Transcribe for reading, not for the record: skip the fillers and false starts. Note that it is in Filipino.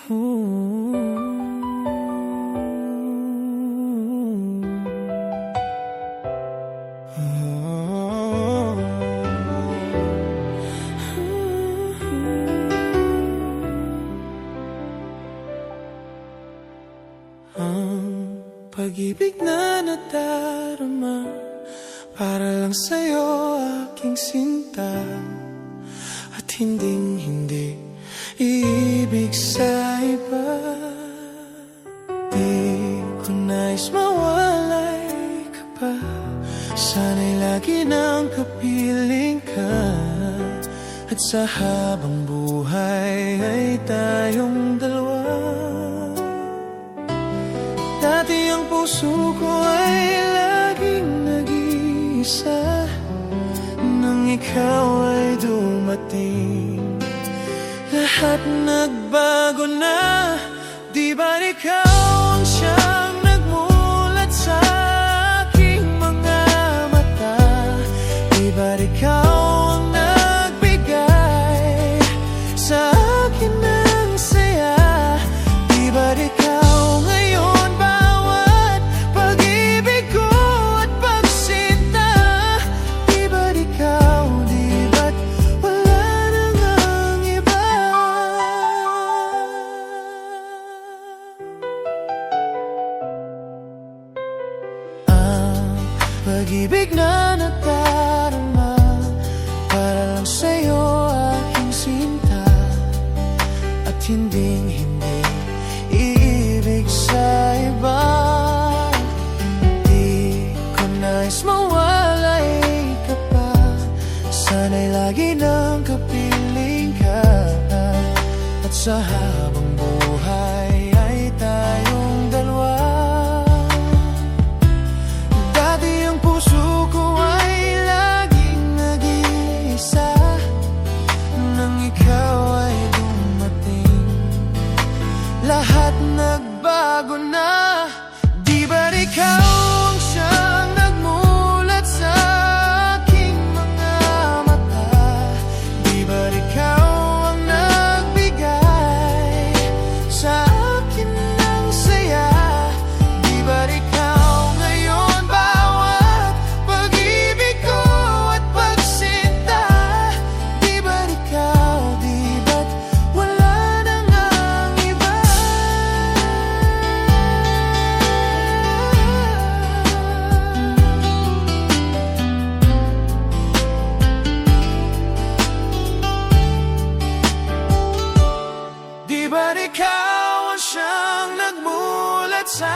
Ang pag-ibig na nadarama para lang sa'yo, aking sinta, at hinding-hindi iibig sa iba. Di ko nais mawalay ka pa, sana'y lagi nang kapiling ka, at sa habang buhay ay tayong dalawa. Dati ang puso ko ay laging nag-iisa, nang ikaw ay dumating, lahat nagbago na. Di ba ikaw ang siyang nagmulat sa aking mga mata? Di ba ikaw ang nagbigay sa akin ng saya? Di ba ikaw ngayon bawat pag-ibig ko at pagsinta? Di ba ikaw, di ba't wala nang ang iba? Ang pag-ibig na nadarama para lang sa'yo, aking sinta, at hinding-hindi iibig sa iba. Di ko nais mawalay ka pa, sana'y lagi nang kapiling ka, at sa habang buhay ay tayong dalawa. Dati ang puso ko ay laging nag-iisa, nang ikaw ay dumating, lahat nagbago na. Di ba ikaw ang siyang nagmulat sa aking mga mata? Di ba ikaw ang nagbigay sa akin ng saya? Di ba ikaw ngayon bawat pag-ibig ko at pagsinta? Di ba ikaw, di ba't wala nang ang iba? Di ba ikaw ang siyang nagmulat sa